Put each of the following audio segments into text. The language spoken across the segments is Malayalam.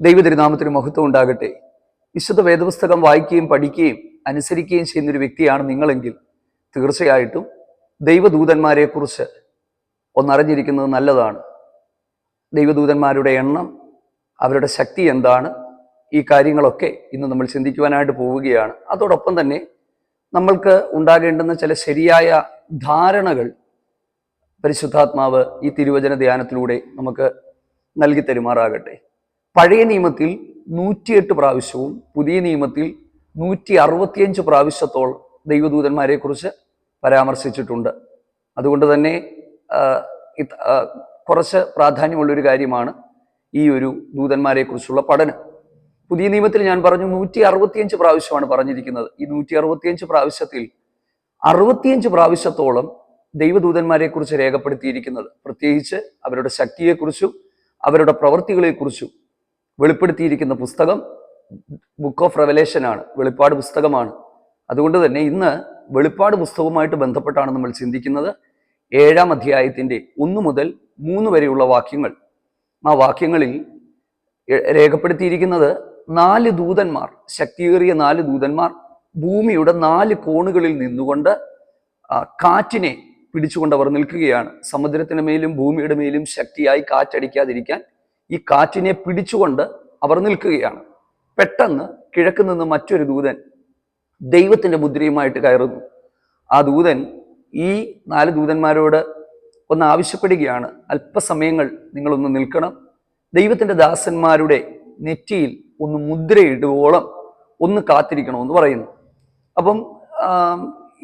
ദൈവതിരുനാമത്തിന് മഹത്വം ഉണ്ടാകട്ടെ. വിശുദ്ധ വേദപുസ്തകം വായിക്കുകയും പഠിക്കുകയും അനുസരിക്കുകയും ചെയ്യുന്നൊരു വ്യക്തിയാണ് നിങ്ങളെങ്കിൽ തീർച്ചയായിട്ടും ദൈവദൂതന്മാരെക്കുറിച്ച് ഒന്നറിഞ്ഞിരിക്കുന്നത് നല്ലതാണ്. ദൈവദൂതന്മാരുടെ എണ്ണം, അവരുടെ ശക്തി എന്താണ്, ഈ കാര്യങ്ങളൊക്കെ ഇന്ന് നമ്മൾ ചിന്തിക്കുവാനായിട്ട് പോവുകയാണ്. അതോടൊപ്പം തന്നെ നമ്മൾക്ക് ഉണ്ടാകേണ്ടുന്ന ചില ശരിയായ ധാരണകൾ പരിശുദ്ധാത്മാവ് ഈ തിരുവചന ധ്യാനത്തിലൂടെ നമുക്ക് നൽകി തരുമാറാകട്ടെ. പഴയ നിയമത്തിൽ 108 പ്രാവശ്യവും പുതിയ നിയമത്തിൽ 165 പ്രാവശ്യത്തോളം ദൈവദൂതന്മാരെ കുറിച്ച് പരാമർശിച്ചിട്ടുണ്ട്. അതുകൊണ്ട് തന്നെ കുറച്ച് പ്രാധാന്യമുള്ളൊരു കാര്യമാണ് ഈ ഒരു ദൂതന്മാരെ കുറിച്ചുള്ള പഠനം. പുതിയ നിയമത്തിൽ ഞാൻ പറഞ്ഞു 165 പ്രാവശ്യമാണ് പറഞ്ഞിരിക്കുന്നത്. ഈ 165 പ്രാവശ്യത്തിൽ 65 പ്രാവശ്യത്തോളം ദൈവദൂതന്മാരെ കുറിച്ച് രേഖപ്പെടുത്തിയിരിക്കുന്നത്, പ്രത്യേകിച്ച് അവരുടെ ശക്തിയെക്കുറിച്ചും അവരുടെ പ്രവൃത്തികളെക്കുറിച്ചും വെളിപ്പെടുത്തിയിരിക്കുന്ന പുസ്തകം ബുക്ക് ഓഫ് റെവലേഷൻ ആണ്, വെളിപ്പാട് പുസ്തകമാണ്. അതുകൊണ്ട് തന്നെ ഇന്ന് വെളിപ്പാട് പുസ്തകവുമായിട്ട് ബന്ധപ്പെട്ടാണ് നമ്മൾ ചിന്തിക്കുന്നത്. 7-ാം അധ്യായത്തിന്റെ 1 മുതൽ 3 വരെയുള്ള വാക്യങ്ങൾ. ആ വാക്യങ്ങളിൽ രേഖപ്പെടുത്തിയിരിക്കുന്നത് 4 ദൂതന്മാർ, ശക്തിയേറിയ 4 ദൂതന്മാർ ഭൂമിയുടെ 4 കോണുകളിൽ നിന്നുകൊണ്ട് കാറ്റിനെ പിടിച്ചുകൊണ്ട് അവർ നിൽക്കുകയാണ്. സമുദ്രത്തിന് മേലും ഭൂമിയുടെ മേലും ശക്തിയായി കാറ്റടിക്കാതിരിക്കാൻ ഈ കാറ്റിനെ പിടിച്ചുകൊണ്ട് അവർ നിൽക്കുകയാണ്. പെട്ടെന്ന് കിഴക്ക് നിന്ന് മറ്റൊരു ദൂതൻ ദൈവത്തിന്റെ മുദ്രയുമായിട്ട് കയറുന്നു. ആ ദൂതൻ ഈ 4 ദൂതന്മാരോട് ഒന്ന് ആവശ്യപ്പെടുകയാണ്, അല്പസമയങ്ങൾ നിങ്ങളൊന്ന് നിൽക്കണം, ദൈവത്തിന്റെ ദാസന്മാരുടെ നെറ്റിയിൽ ഒന്ന് മുദ്രയിടുവോളം ഒന്ന് കാത്തിരിക്കണമെന്ന് പറയുന്നു. അപ്പം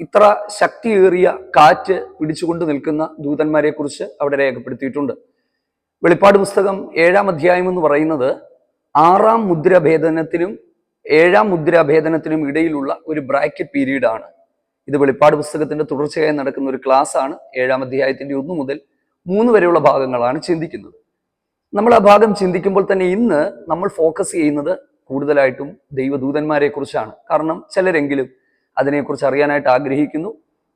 ഇത്ര ശക്തിയേറിയ കാറ്റ് പിടിച്ചുകൊണ്ട് നിൽക്കുന്ന ദൂതന്മാരെ കുറിച്ച് അവിടെ രേഖപ്പെടുത്തിയിട്ടുണ്ട്. വെളിപ്പാട് പുസ്തകം 7-ാം അധ്യായം എന്ന് പറയുന്നത് 6-ാം മുദ്രാഭേദനത്തിനും 7-ാം മുദ്രാഭേദനത്തിനും ഇടയിലുള്ള ഒരു ബ്രാക്കറ്റ് പീരീഡാണ്. ഇത് വെളിപ്പാട് പുസ്തകത്തിന്റെ തുടർച്ചയായി നടക്കുന്ന ഒരു ക്ലാസ് ആണ്. 7-ാം അധ്യായത്തിന്റെ 1 മുതൽ 3 വരെയുള്ള ഭാഗങ്ങളാണ് ചിന്തിക്കുന്നത്. നമ്മൾ ആ ഭാഗം ചിന്തിക്കുമ്പോൾ തന്നെ ഇന്ന് നമ്മൾ ഫോക്കസ് ചെയ്യുന്നത് കൂടുതലായിട്ടും ദൈവദൂതന്മാരെ കുറിച്ചാണ്. കാരണം ചിലരെങ്കിലും അതിനെക്കുറിച്ച് അറിയാനായിട്ട് ആഗ്രഹിക്കുന്നു.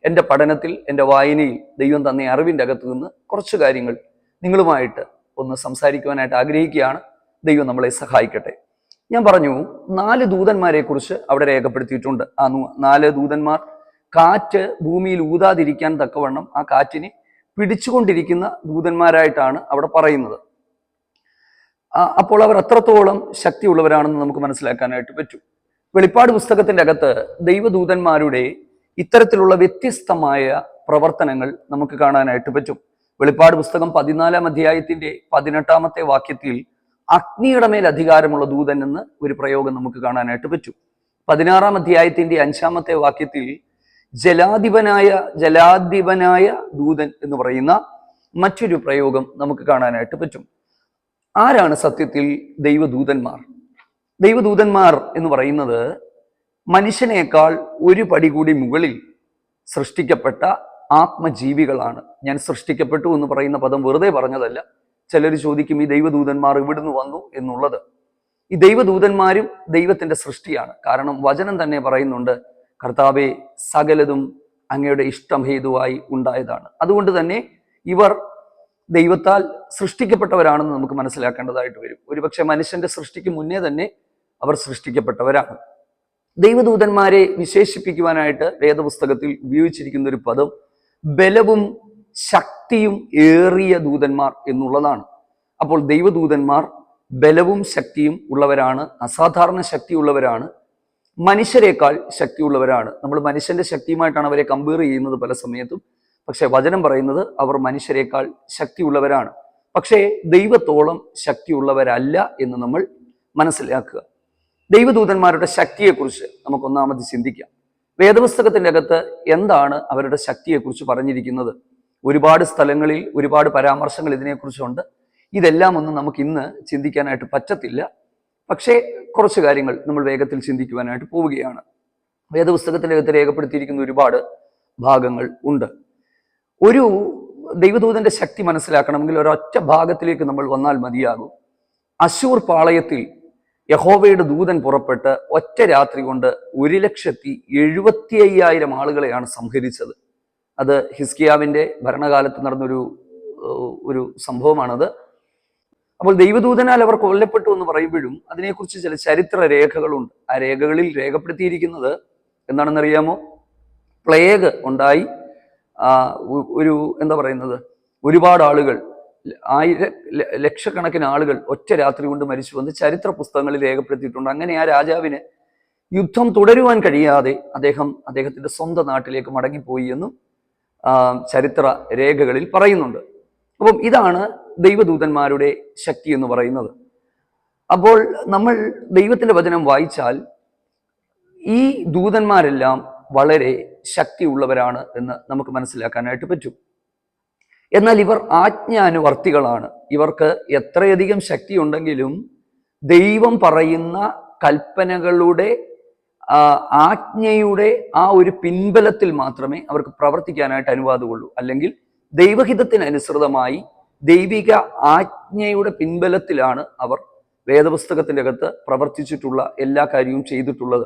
എൻ്റെ പഠനത്തിൽ, എൻ്റെ വായനയിൽ ദൈവം തന്ന അറിവിൻ്റെ അകത്തു നിന്ന് കുറച്ച് കാര്യങ്ങൾ നിങ്ങളുമായിട്ട് ഒന്ന് സംസാരിക്കുവാനായിട്ട് ആഗ്രഹിക്കുകയാണ്. ദൈവം നമ്മളെ സഹായിക്കട്ടെ. ഞാൻ പറഞ്ഞു 4 ദൂതന്മാരെ കുറിച്ച് അവിടെ രേഖപ്പെടുത്തിയിട്ടുണ്ട്. ആ 4 ദൂതന്മാർ കാറ്റ് ഭൂമിയിൽ ഊതാതിരിക്കാൻ തക്കവണ്ണം ആ കാറ്റിനെ പിടിച്ചുകൊണ്ടിരിക്കുന്ന ദൂതന്മാരായിട്ടാണ് അവിടെ പറയുന്നത്. അപ്പോൾ അവർ അത്രത്തോളം ശക്തിയുള്ളവരാണെന്ന് നമുക്ക് മനസ്സിലാക്കാനായിട്ട് പറ്റും. വെളിപ്പാട് പുസ്തകത്തിന്റെ അകത്ത് ദൈവദൂതന്മാരുടെ ഇത്തരത്തിലുള്ള വ്യത്യസ്തമായ പ്രവർത്തനങ്ങൾ നമുക്ക് കാണാനായിട്ട് പറ്റും. വെളിപ്പാട് പുസ്തകം 14-ാം അധ്യായത്തിന്റെ 18-ാമത്തെ വാക്യത്തിൽ അഗ്നിയുടെ മേൽ അധികാരമുള്ള ദൂതൻ എന്ന് ഒരു പ്രയോഗം നമുക്ക് കാണാനായിട്ട് പറ്റും. 16-ാം അധ്യായത്തിന്റെ 5-ാമത്തെ വാക്യത്തിൽ ജലാധിപനായ ദൂതൻ എന്ന് പറയുന്ന മറ്റൊരു പ്രയോഗം നമുക്ക് കാണാനായിട്ട് പറ്റും. ആരാണ് സത്യത്തിൽ ദൈവദൂതന്മാർ? ദൈവദൂതന്മാർ എന്ന് പറയുന്നത് മനുഷ്യനേക്കാൾ ഒരു പടി കൂടി മുകളിൽ സൃഷ്ടിക്കപ്പെട്ട ആത്മജീവികളാണ്. ഞാൻ സൃഷ്ടിക്കപ്പെട്ടു എന്ന് പറയുന്ന പദം വെറുതെ പറഞ്ഞതല്ല. ചിലർ ചോദിക്കും, ഈ ദൈവദൂതന്മാർ ഇവിടുന്ന് വന്നു എന്നുള്ളത്. ഈ ദൈവദൂതന്മാരും ദൈവത്തിന്റെ സൃഷ്ടിയാണ്. കാരണം വചനം തന്നെ പറയുന്നുണ്ട്, കർത്താവേ, സകലതും അങ്ങയുടെ ഇഷ്ടം ഹേതുവായി ഉണ്ടായതാണ്. അതുകൊണ്ട് തന്നെ ഇവർ ദൈവത്താൽ സൃഷ്ടിക്കപ്പെട്ടവരാണെന്ന് നമുക്ക് മനസ്സിലാക്കേണ്ടതായിട്ട് വരും. ഒരുപക്ഷെ മനുഷ്യന്റെ സൃഷ്ടിക്ക് മുന്നേ തന്നെ അവർ സൃഷ്ടിക്കപ്പെട്ടവരാണ്. ദൈവദൂതന്മാരെ വിശേഷിപ്പിക്കുവാനായിട്ട് വേദപുസ്തകത്തിൽ ഉപയോഗിച്ചിരിക്കുന്ന ഒരു പദം ബലവും ശക്തിയും ഏറിയ ദൂതന്മാർ എന്നുള്ളതാണ്. അപ്പോൾ ദൈവദൂതന്മാർ ബലവും ശക്തിയും ഉള്ളവരാണ്, അസാധാരണ ശക്തിയുള്ളവരാണ്, മനുഷ്യരെക്കാൾ ശക്തിയുള്ളവരാണ്. നമ്മൾ മനുഷ്യന്റെ ശക്തിയുമായിട്ടാണ് അവരെ കമ്പയർ ചെയ്യുന്നത് പല സമയത്തും. പക്ഷെ വചനം പറയുന്നത് അവർ മനുഷ്യരെക്കാൾ ശക്തിയുള്ളവരാണ്. പക്ഷേ ദൈവത്തോളം ശക്തിയുള്ളവരല്ല എന്ന് നമ്മൾ മനസ്സിലാക്കുക. ദൈവദൂതന്മാരുടെ ശക്തിയെക്കുറിച്ച് നമുക്ക് ഒന്നാമത് ചിന്തിക്കാം. വേദപുസ്തകത്തിന്റെ അകത്ത് എന്താണ് അവരുടെ ശക്തിയെക്കുറിച്ച് പറഞ്ഞിരിക്കുന്നത്? ഒരുപാട് സ്ഥലങ്ങളിൽ ഒരുപാട് പരാമർശങ്ങൾ ഇതിനെക്കുറിച്ചുണ്ട്. ഇതെല്ലാം ഒന്നും നമുക്ക് ഇന്ന് ചിന്തിക്കാനായിട്ട് പറ്റത്തില്ല. പക്ഷേ കുറച്ച് കാര്യങ്ങൾ നമ്മൾ വേഗത്തിൽ ചിന്തിക്കുവാനായിട്ട് പോവുകയാണ്. വേദപുസ്തകത്തിന്റെ അകത്ത് രേഖപ്പെടുത്തിയിരിക്കുന്ന ഒരുപാട് ഭാഗങ്ങൾ ഉണ്ട്. ഒരു ദൈവദൂതന്റെ ശക്തി മനസ്സിലാക്കണമെങ്കിൽ ഒരൊറ്റ ഭാഗത്തിലേക്ക് നമ്മൾ വന്നാൽ മതിയാകും. അശൂർ പാളയത്തിൽ യഹോവയുടെ ദൂതൻ പുറപ്പെട്ട് ഒറ്റ രാത്രി കൊണ്ട് 1,75,000 ആളുകളെയാണ് സംഹരിച്ചത്. അത് ഹിസ്കിയാവിന്റെ ഭരണകാലത്ത് നടന്നൊരു സംഭവമാണത്. അപ്പോൾ ദൈവദൂതനാൽ അവർ കൊല്ലപ്പെട്ടു എന്ന് പറയുമ്പോഴും അതിനെക്കുറിച്ച് ചില ചരിത്ര രേഖകളുണ്ട്. ആ രേഖകളിൽ രേഖപ്പെടുത്തിയിരിക്കുന്നത് എന്താണെന്നറിയാമോ? പ്ലേഗ് ഉണ്ടായി, ഒരു എന്താ പറയുന്നത്, ഒരുപാട് ആളുകൾ, ലക്ഷക്കണക്കിന് ആളുകൾ ഒറ്റ രാത്രി കൊണ്ട് മരിച്ചു എന്ന് ചരിത്ര പുസ്തകങ്ങളിൽ രേഖപ്പെടുത്തിയിട്ടുണ്ട്. അങ്ങനെ ആ രാജാവിന് യുദ്ധം തുടരുവാൻ കഴിയാതെ അദ്ദേഹത്തിന്റെ സ്വന്തം നാട്ടിലേക്ക് മടങ്ങിപ്പോയി എന്നും ചരിത്ര രേഖകളിൽ പറയുന്നുണ്ട്. അപ്പം ഇതാണ് ദൈവദൂതന്മാരുടെ ശക്തി എന്ന് പറയുന്നത്. അപ്പോൾ നമ്മൾ ദൈവത്തിന്റെ വചനം വായിച്ചാൽ ഈ ദൂതന്മാരെല്ലാം വളരെ ശക്തിയുള്ളവരാണ് എന്ന് നമുക്ക് മനസ്സിലാക്കാനായിട്ട് പറ്റും. എന്നാൽ ഇവർ ആജ്ഞാനുവർത്തികളാണ്. ഇവർക്ക് എത്രയധികം ശക്തിയുണ്ടെങ്കിലും ദൈവം പറയുന്ന കൽപ്പനകളുടെ ആജ്ഞയുടെ ആ ഒരു പിൻബലത്തിൽ മാത്രമേ അവർക്ക് പ്രവർത്തിക്കാനായിട്ട് അനുവാദമുള്ളൂ. അല്ലെങ്കിൽ ദൈവഹിതത്തിനനുസൃതമായി ദൈവിക ആജ്ഞയുടെ പിൻബലത്തിലാണ് അവർ വേദപുസ്തകത്തിൻ്റെ അകത്ത് പ്രവർത്തിച്ചിട്ടുള്ള എല്ലാ കാര്യവും ചെയ്തിട്ടുള്ളത്.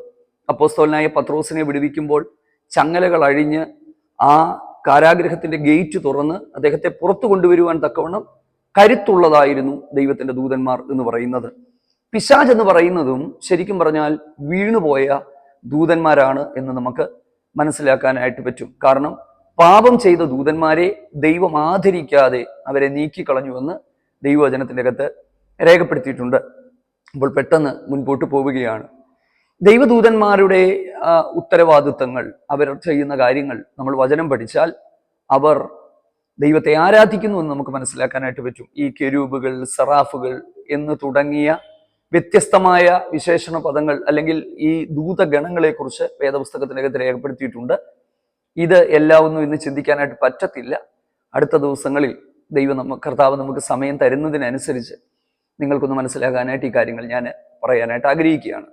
അപ്പോസ്തലനായ പത്രോസിനെ വിടുവിക്കുമ്പോൾ ചങ്ങലകൾ അഴിഞ്ഞ് ആ കാരാഗ്രഹത്തിന്റെ ഗേറ്റ് തുറന്ന് അദ്ദേഹത്തെ പുറത്തു കൊണ്ടുവരുവാൻ തക്കവണ്ണം കരുത്തുള്ളതായിരുന്നു ദൈവത്തിന്റെ ദൂതന്മാർ എന്ന് പറയുന്നത്. പിശാച് എന്ന് പറയുന്നതും ശരിക്കും പറഞ്ഞാൽ വീണുപോയ ദൂതന്മാരാണ് എന്ന് നമുക്ക് മനസ്സിലാക്കാനായിട്ട് പറ്റും. കാരണം പാപം ചെയ്ത ദൂതന്മാരെ ദൈവം ആദരിക്കാതെ അവരെ നീക്കിക്കളഞ്ഞുവെന്ന് ദൈവവചനത്തിന്റെ അകത്ത് രേഖപ്പെടുത്തിയിട്ടുണ്ട്. അപ്പോൾ പെട്ടെന്ന് മുൻപോട്ട് പോവുകയാണ്. ദൈവദൂതന്മാരുടെ ഉത്തരവാദിത്തങ്ങൾ, അവർ ചെയ്യുന്ന കാര്യങ്ങൾ നമ്മൾ വചനം പഠിച്ചാൽ അവർ ദൈവത്തെ ആരാധിക്കുന്നു എന്ന് നമുക്ക് മനസ്സിലാക്കാനായിട്ട് പറ്റും. ഈ കെരൂബുകൾ, സെറാഫുകൾ എന്ന് തുടങ്ങിയ വ്യത്യസ്തമായ വിശേഷണ പദങ്ങൾ അല്ലെങ്കിൽ ഈ ദൂതഗണങ്ങളെ കുറിച്ച് വേദപുസ്തകത്തിനകത്ത് രേഖപ്പെടുത്തിയിട്ടുണ്ട്. ഇത് എല്ലാം ഒന്നും ഇന്ന് ചിന്തിക്കാനായിട്ട് പറ്റത്തില്ല. അടുത്ത ദിവസങ്ങളിൽ കർത്താവ് നമുക്ക് സമയം തരുന്നതിനനുസരിച്ച് നിങ്ങൾക്കൊന്ന് മനസ്സിലാക്കാനായിട്ട് ഈ കാര്യങ്ങൾ ഞാൻ പറയാനായിട്ട് ആഗ്രഹിക്കുകയാണ്.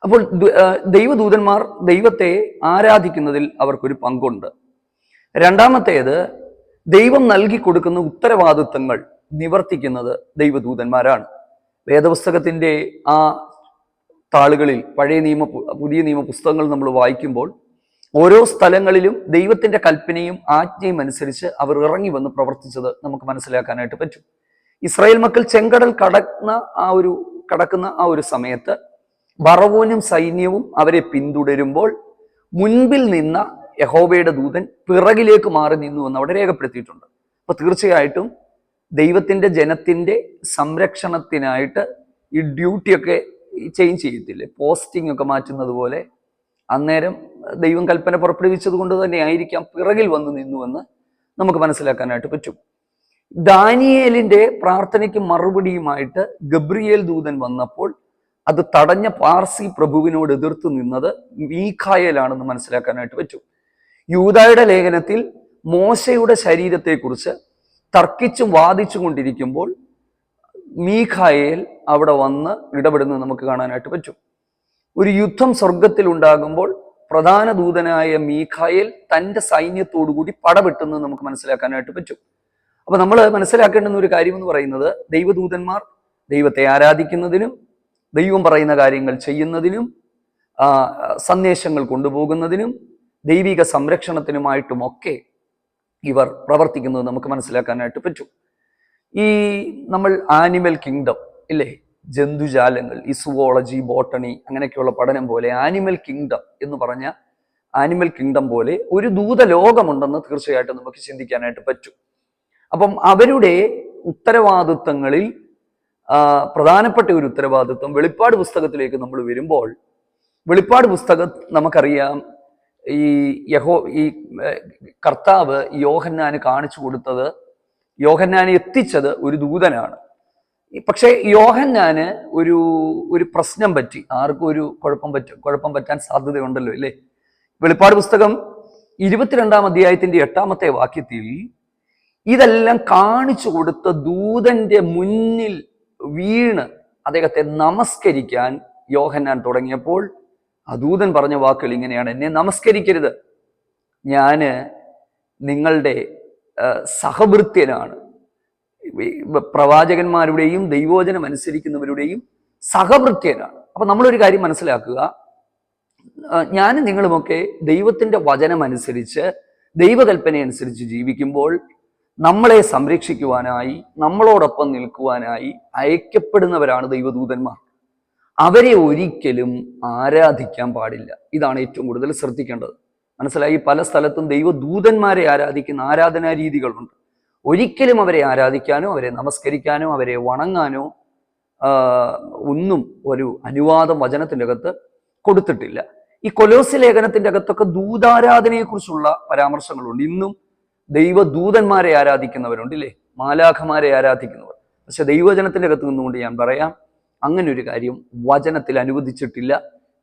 അപ്പോൾ ദൈവദൂതന്മാർ ദൈവത്തെ ആരാധിക്കുന്നതിൽ അവർക്കൊരു പങ്കുണ്ട്. രണ്ടാമത്തേത്, ദൈവം നൽകി കൊടുക്കുന്ന ഉത്തരവാദിത്തങ്ങൾ നിവർത്തിക്കുന്നത് ദൈവദൂതന്മാരാണ്. വേദപുസ്തകത്തിന്റെ ആ താളുകളിൽ പുതിയ നിയമ പുസ്തകങ്ങൾ നമ്മൾ വായിക്കുമ്പോൾ ഓരോ സ്ഥലങ്ങളിലും ദൈവത്തിന്റെ കൽപ്പനയും ആജ്ഞയും അനുസരിച്ച് അവർ ഇറങ്ങി വന്ന് പ്രവർത്തിച്ചത് നമുക്ക് മനസ്സിലാക്കാനായിട്ട് പറ്റും. ഇസ്രായേൽ മക്കൾ ചെങ്കടൽ കടക്കുന്ന ആ ഒരു സമയത്ത് ഫറവോനും സൈന്യവും അവരെ പിന്തുടരുമ്പോൾ മുൻപിൽ നിന്ന യഹോവയുടെ ദൂതൻ പിറകിലേക്ക് മാറി നിന്നു എന്ന് അവിടെ രേഖപ്പെടുത്തിയിട്ടുണ്ട്. അപ്പൊ തീർച്ചയായിട്ടും ദൈവത്തിന്റെ ജനത്തിന്റെ സംരക്ഷണത്തിനായിട്ട് ഈ ഡ്യൂട്ടിയൊക്കെ ചേഞ്ച് ചെയ്യത്തില്ലേ, പോസ്റ്റിംഗ് ഒക്കെ മാറ്റുന്നത് പോലെ അന്നേരം ദൈവം കൽപ്പന പുറപ്പെടുവിച്ചത് കൊണ്ട് തന്നെ ആയിരിക്കാം പിറകിൽ വന്നു നിന്നുവെന്ന് നമുക്ക് മനസ്സിലാക്കാനായിട്ട് പറ്റും. ദാനിയേലിന്റെ പ്രാർത്ഥനയ്ക്ക് മറുപടിയുമായിട്ട് ഗബ്രിയേൽ ദൂതൻ വന്നപ്പോൾ അത് തടഞ്ഞ പാർസി പ്രഭുവിനോട് എതിർത്ത് നിന്നത് മീഖായേലാണെന്ന് മനസ്സിലാക്കാനായിട്ട് പറ്റും. യൂദായുടെ ലേഖനത്തിൽ മോശയുടെ ശരീരത്തെക്കുറിച്ച് തർക്കിച്ചും വാദിച്ചും കൊണ്ടിരിക്കുമ്പോൾ മീഖായേൽ അവിടെ വന്ന് ഇടപെടുന്നത് നമുക്ക് കാണാനായിട്ട് പറ്റും. ഒരു യുദ്ധം സ്വർഗത്തിൽ ഉണ്ടാകുമ്പോൾ പ്രധാന ദൂതനായ മീഖായേൽ തൻ്റെ സൈന്യത്തോടുകൂടി പടവെട്ടുന്നത് നമുക്ക് മനസ്സിലാക്കാനായിട്ട് പറ്റും. അപ്പൊ നമ്മൾ മനസ്സിലാക്കേണ്ടുന്ന ഒരു കാര്യം എന്ന് പറയുന്നത്, ദൈവദൂതന്മാർ ദൈവത്തെ ആരാധിക്കുന്നതിനും ദൈവം പറയുന്ന കാര്യങ്ങൾ ചെയ്യുന്നതിനും സന്ദേശങ്ങൾ കൊണ്ടുപോകുന്നതിനും ദൈവിക സംരക്ഷണത്തിനുമായിട്ടുമൊക്കെ ഇവർ പ്രവർത്തിക്കുന്നത് നമുക്ക് മനസ്സിലാക്കാനായിട്ട് പറ്റും. ഈ നമ്മൾ ആനിമൽ കിങ്ഡം ഇല്ലേ, ജന്തുജാലങ്ങൾ, ഈ സുവോളജി, ബോട്ടണി അങ്ങനെയൊക്കെയുള്ള പഠനം പോലെ ആനിമൽ കിങ്ഡം എന്ന് പറഞ്ഞ ആനിമൽ കിങ്ഡം പോലെ ഒരു ദൂതലോകമുണ്ടെന്ന് തീർച്ചയായിട്ടും നമുക്ക് ചിന്തിക്കാനായിട്ട് പറ്റും. അപ്പം അവരുടെ ഉത്തരവാദിത്വങ്ങളിൽ പ്രധാനപ്പെട്ട ഒരു ഉത്തരവാദിത്വം വെളിപ്പാട് പുസ്തകത്തിലേക്ക് നമ്മൾ വരുമ്പോൾ, വെളിപ്പാട് പുസ്തകം നമുക്കറിയാം, ഈ കർത്താവ് യോഹന്നാന് കാണിച്ചു കൊടുത്തത്, യോഹന്നാനെ എത്തിച്ചത് ഒരു ദൂതനാണ്. പക്ഷെ യോഹന്നാന് ഒരു പ്രശ്നം പറ്റി. ആർക്കും ഒരു കുഴപ്പം പറ്റാൻ സാധ്യതയുണ്ടല്ലോ അല്ലേ. വെളിപ്പാട് പുസ്തകം 22-ാം അധ്യായത്തിന്റെ 8-ാമത്തെ വാക്യത്തിൽ ഇതെല്ലാം കാണിച്ചു കൊടുത്ത ദൂതന്റെ മുന്നിൽ വീണ് അദ്ദേഹത്തെ നമസ്കരിക്കാൻ യോഹന്നാൻ തുടങ്ങിയപ്പോൾ ആ ദൂതൻ പറഞ്ഞ വാക്കുകൾ ഇങ്ങനെയാണ്: എന്നെ നമസ്കരിക്കരുത്, ഞാന് നിങ്ങളുടെ സഹഭൃത്യനാണ്. പ്രവാചകന്മാരുടെയും ദൈവവചനം അനുസരിക്കുന്നവരുടെയും സഹഭൃത്യനാണ്. അപ്പൊ നമ്മളൊരു കാര്യം മനസ്സിലാക്കുക, ഞാനും നിങ്ങളുമൊക്കെ ദൈവത്തിന്റെ വചനം അനുസരിച്ച്, ദൈവകൽപ്പന അനുസരിച്ച് ജീവിക്കുമ്പോൾ നമ്മളെ സംരക്ഷിക്കുവാനായി, നമ്മളോടൊപ്പം നിൽക്കുവാനായി അയക്കപ്പെടുന്നവരാണ് ദൈവദൂതന്മാർ. അവരെ ഒരിക്കലും ആരാധിക്കാൻ പാടില്ല. ഇതാണ് ഏറ്റവും കൂടുതൽ ശ്രദ്ധിക്കേണ്ടത്. മനസ്സിലായി? പല സ്ഥലത്തും ദൈവദൂതന്മാരെ ആരാധിക്കുന്ന ആരാധനാ രീതികളുണ്ട്. ഒരിക്കലും അവരെ ആരാധിക്കാനോ അവരെ നമസ്കരിക്കാനോ അവരെ വണങ്ങാനോ ഒന്നും ഒരു അനുവാദം വചനത്തിൻ്റെ അകത്ത് കൊടുത്തിട്ടില്ല. ഈ കൊലോസ്യ ലേഖനത്തിന്റെ അകത്തൊക്കെ ദൂതാരാധനയെക്കുറിച്ചുള്ള പരാമർശങ്ങളുണ്ട്. ഇന്നും ദൈവദൂതന്മാരെ ആരാധിക്കുന്നവരുണ്ട്, ഇല്ലേ? മാലാഖമാരെ ആരാധിക്കുന്നവർ. പക്ഷെ ദൈവവചനത്തിന്റെ അകത്ത് നിന്നുകൊണ്ട് ഞാൻ പറയാം, അങ്ങനെ ഒരു കാര്യം വചനത്തിൽ അനുവദിച്ചിട്ടില്ല.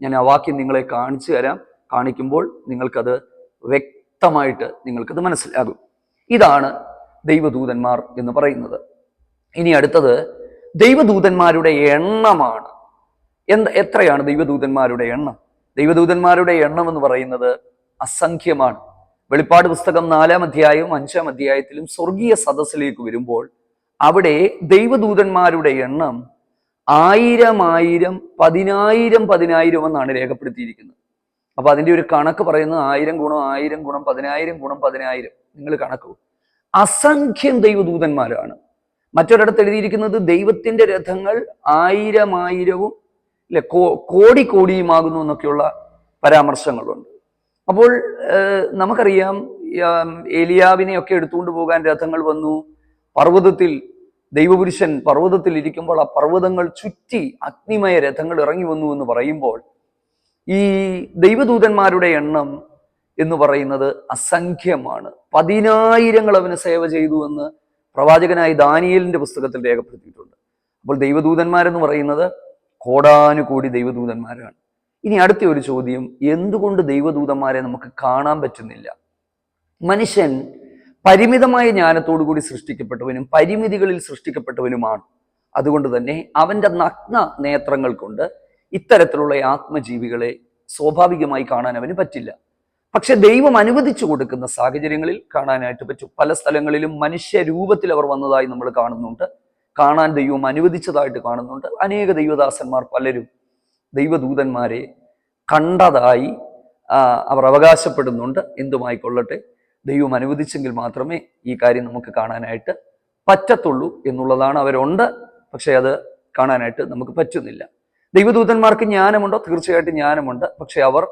ഞാൻ ആ വാക്യം നിങ്ങളെ കാണിച്ചു തരാം. കാണിക്കുമ്പോൾ നിങ്ങൾക്കത് വ്യക്തമായിട്ട് നിങ്ങൾക്കത് മനസ്സിലാകും. ഇതാണ് ദൈവദൂതന്മാർ എന്ന് പറയുന്നത്. ഇനി അടുത്തത് ദൈവദൂതന്മാരുടെ എണ്ണമാണ്. എത്രയാണ് ദൈവദൂതന്മാരുടെ എണ്ണം? ദൈവദൂതന്മാരുടെ എണ്ണം എന്ന് പറയുന്നത് അസംഖ്യമാണ്. വെളിപ്പാട് പുസ്തകം 4-ാം അധ്യായവും 5-ാം അധ്യായത്തിലും സ്വർഗീയ സദസ്സിലേക്ക് വരുമ്പോൾ അവിടെ ദൈവദൂതന്മാരുടെ എണ്ണം 1000 1000 10,000 10,000 എന്നാണ് രേഖപ്പെടുത്തിയിരിക്കുന്നത്. അപ്പൊ അതിന്റെ ഒരു കണക്ക് പറയുന്നത് 1000 ഗുണം 1000 ഗുണം 10,000 ഗുണം 10,000. നിങ്ങൾ കണക്കൂ. അസംഖ്യം ദൈവദൂതന്മാരാണ്. മറ്റൊരിടത്ത് എഴുതിയിരിക്കുന്നത് ദൈവത്തിന്റെ രഥങ്ങൾ 1000 1000 അല്ലെ കോടി കോടിയുമാകുന്നു എന്നൊക്കെയുള്ള പരാമർശങ്ങളുണ്ട്. അപ്പോൾ നമുക്കറിയാം, ഏലിയാവിനെയൊക്കെ എടുത്തുകൊണ്ട് പോകാൻ രഥങ്ങൾ വന്നു. പർവ്വതത്തിൽ ദൈവപുരുഷൻ പർവ്വതത്തിൽ ഇരിക്കുമ്പോൾ ആ പർവ്വതങ്ങൾ ചുറ്റി അഗ്നിമയ രഥങ്ങൾ ഇറങ്ങി വന്നു എന്ന് പറയുമ്പോൾ ഈ ദൈവദൂതന്മാരുടെ എണ്ണം എന്ന് പറയുന്നത് അസംഖ്യമാണ്. 10,000 അവന് സേവ ചെയ്തു എന്ന് പ്രവാചകനായ ദാനിയേലിന്റെ പുസ്തകത്തിൽ രേഖപ്പെടുത്തിയിട്ടുണ്ട്. അപ്പോൾ ദൈവദൂതന്മാരെന്ന് പറയുന്നത് കോടാനുകോടി ദൈവദൂതന്മാരാണ്. ഇനി അടുത്ത ഒരു ചോദ്യം, എന്തുകൊണ്ട് ദൈവദൂതന്മാരെ നമുക്ക് കാണാൻ പറ്റുന്നില്ല? മനുഷ്യൻ പരിമിതമായ ജ്ഞാനത്തോടു കൂടി സൃഷ്ടിക്കപ്പെട്ടവനും പരിമിതികളിൽ സൃഷ്ടിക്കപ്പെട്ടവനുമാണ്. അതുകൊണ്ട് തന്നെ അവന്റെ നഗ്ന നേത്രങ്ങൾ കൊണ്ട് ഇത്തരത്തിലുള്ള ആത്മജീവികളെ സ്വാഭാവികമായി കാണാൻ അവന് പറ്റില്ല. പക്ഷെ ദൈവം അനുവദിച്ചു കൊടുക്കുന്ന സാഹചര്യങ്ങളിൽ കാണാനായിട്ട് പറ്റും. പല സ്ഥലങ്ങളിലും മനുഷ്യരൂപത്തിൽ അവർ വന്നതായി നമ്മൾ കാണുന്നുണ്ട്, കാണാൻ ദൈവം അനുവദിച്ചതായിട്ട് കാണുന്നുണ്ട്. അനേക ദൈവദാസന്മാർ പലരും ദൈവദൂതന്മാരെ കണ്ടതായി അവർ അവകാശപ്പെടുന്നുണ്ട്. എന്തുമായിക്കൊള്ളട്ടെ, ദൈവം അനുവദിച്ചെങ്കിൽ മാത്രമേ ഈ കാര്യം നമുക്ക് കാണാനായിട്ട് പറ്റത്തുള്ളൂ എന്നുള്ളതാണ്. അവരുണ്ട്, പക്ഷെ അത് കാണാനായിട്ട് നമുക്ക് പറ്റുന്നില്ല. ദൈവദൂതന്മാർക്ക് ജ്ഞാനമുണ്ടോ? തീർച്ചയായിട്ടും ജ്ഞാനമുണ്ട്. പക്ഷെ അവർ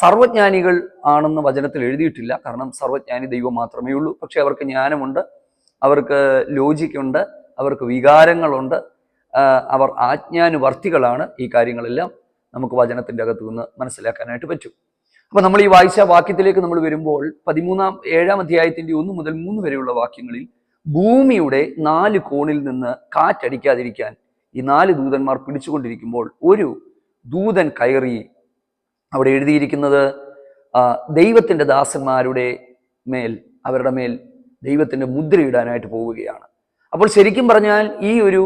സർവജ്ഞാനികൾ ആണെന്ന് വചനത്തിൽ എഴുതിയിട്ടില്ല. കാരണം സർവജ്ഞാനി ദൈവം മാത്രമേ ഉള്ളൂ. പക്ഷെ അവർക്ക് ജ്ഞാനമുണ്ട്, അവർക്ക് ലോജിക്കുണ്ട്, അവർക്ക് വികാരങ്ങളുണ്ട്, അവർ ആജ്ഞാനുവർത്തികളാണ്. ഈ കാര്യങ്ങളെല്ലാം നമുക്ക് വചനത്തിന്റെ അകത്തു നിന്ന് മനസ്സിലാക്കാനായിട്ട് പറ്റും. അപ്പൊ നമ്മൾ ഈ വായിച്ച വാക്യത്തിലേക്ക് നമ്മൾ വരുമ്പോൾ 7-ാം അധ്യായത്തിന്റെ 1 മുതൽ 3 വരെയുള്ള വാക്യങ്ങളിൽ ഭൂമിയുടെ 4 കോണിൽ നിന്ന് കാറ്റടിക്കാതിരിക്കാൻ ഈ 4 ദൂതന്മാർ പിടിച്ചുകൊണ്ടിരിക്കുമ്പോൾ ഒരു ദൂതൻ കയറി, അവിടെ എഴുതിയിരിക്കുന്നത് ദൈവത്തിന്റെ ദാസന്മാരുടെ മേൽ, അവരുടെ മേൽ ദൈവത്തിന്റെ മുദ്രയിടാനായിട്ട് പോവുകയാണ്. അപ്പോൾ ശരിക്കും പറഞ്ഞാൽ ഈ ഒരു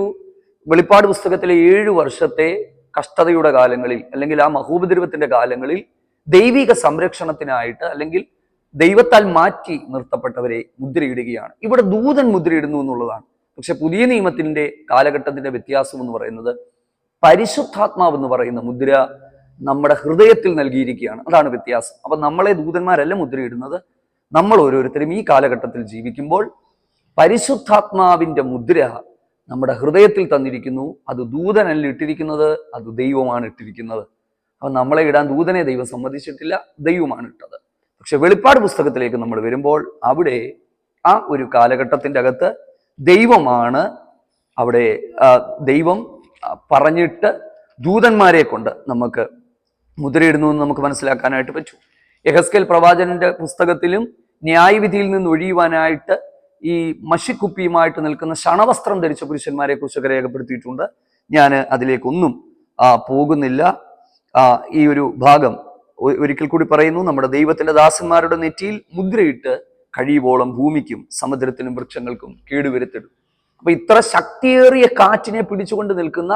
വെളിപ്പാട് പുസ്തകത്തിലെ 7 വർഷത്തെ കഷ്ടതയുടെ കാലങ്ങളിൽ, അല്ലെങ്കിൽ ആ മഹോപദ്രവത്തിന്റെ കാലങ്ങളിൽ ദൈവിക സംരക്ഷണത്തിനായിട്ട് അല്ലെങ്കിൽ ദൈവത്താൽ മാറ്റി നിർത്തപ്പെട്ടവരെ മുദ്രയിടുകയാണ്. ഇവിടെ ദൂതൻ മുദ്രയിടുന്നു എന്നുള്ളതാണ്. പക്ഷെ പുതിയ നിയമത്തിന്റെ കാലഘട്ടത്തിന്റെ വ്യത്യാസം എന്ന് പറയുന്നത് പരിശുദ്ധാത്മാവ് എന്ന് പറയുന്ന മുദ്ര നമ്മുടെ ഹൃദയത്തിൽ നൽകിയിരിക്കുകയാണ്. അതാണ് വ്യത്യാസം. അപ്പൊ നമ്മളെ ദൂതന്മാരല്ല മുദ്രയിടുന്നത്. നമ്മൾ ഓരോരുത്തരും ഈ കാലഘട്ടത്തിൽ ജീവിക്കുമ്പോൾ പരിശുദ്ധാത്മാവിന്റെ മുദ്ര നമ്മുടെ ഹൃദയത്തിൽ തന്നിരിക്കുന്നു. അത് ദൂതനല്ല ഇട്ടിരിക്കുന്നത്, അത് ദൈവമാണ് ഇട്ടിരിക്കുന്നത്. അപ്പൊ നമ്മളെ ഇടാൻ ദൂതനെ ദൈവം സമ്മതിച്ചിട്ടില്ല, ദൈവമാണ് ഇട്ടത്. പക്ഷെ വെളിപ്പാട് പുസ്തകത്തിലേക്ക് നമ്മൾ വരുമ്പോൾ അവിടെ ആ ഒരു കാലഘട്ടത്തിന്റെ അകത്ത് ദൈവമാണ്, അവിടെ ദൈവം പറഞ്ഞിട്ട് ദൂതന്മാരെ കൊണ്ട് നമുക്ക് മുദ്രയിടുന്നു എന്ന് നമുക്ക് മനസ്സിലാക്കാനായിട്ട് പറ്റും. യെഹെസ്കേൽ പ്രവാചകന്റെ പുസ്തകത്തിലും ന്യായവിധിയിൽ നിന്ന് ഒഴിയുവാനായിട്ട് ഈ മഷിക്കുപ്പിയുമായിട്ട് നിൽക്കുന്ന ശണവസ്ത്രം ധരിച്ച പുരുഷന്മാരെ കുറിച്ചൊക്കെ രേഖപ്പെടുത്തിയിട്ടുണ്ട്. ഞാൻ അതിലേക്കൊന്നും പോകുന്നില്ല. ഈ ഒരു ഭാഗം ഒരിക്കൽ കൂടി പറയുന്നു, നമ്മുടെ ദൈവത്തിന്റെ ദാസന്മാരുടെ നെറ്റിയിൽ മുദ്രയിട്ട് കഴിയുവോളം ഭൂമിക്കും സമുദ്രത്തിനും വൃക്ഷങ്ങൾക്കും കേടുവരുത്തിടും. അപ്പൊ ഇത്ര ശക്തിയേറിയ കാറ്റിനെ പിടിച്ചുകൊണ്ട് നിൽക്കുന്ന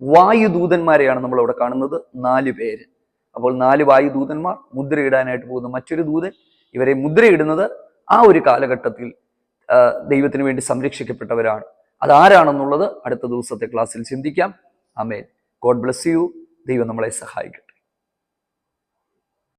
വായുദൂതന്മാരെയാണ് നമ്മൾ അവിടെ കാണുന്നത്, 4 പേര്. അപ്പോൾ 4 വായുദൂതന്മാർ, മുദ്രയിടാനായിട്ട് പോകുന്ന മറ്റൊരു ദൂതൻ. ഇവരെ മുദ്രയിടുന്നത് ആ ഒരു കാലഘട്ടത്തിൽ ദൈവത്തിന് വേണ്ടി സംരക്ഷിക്കപ്പെട്ടവരാണ്. അതാരാണെന്നുള്ളത് അടുത്ത ദിവസത്തെ ക്ലാസ്സിൽ ചിന്തിക്കാം. ആമേൻ. God bless you. ദൈവം നമ്മളെ സഹായിക്കും.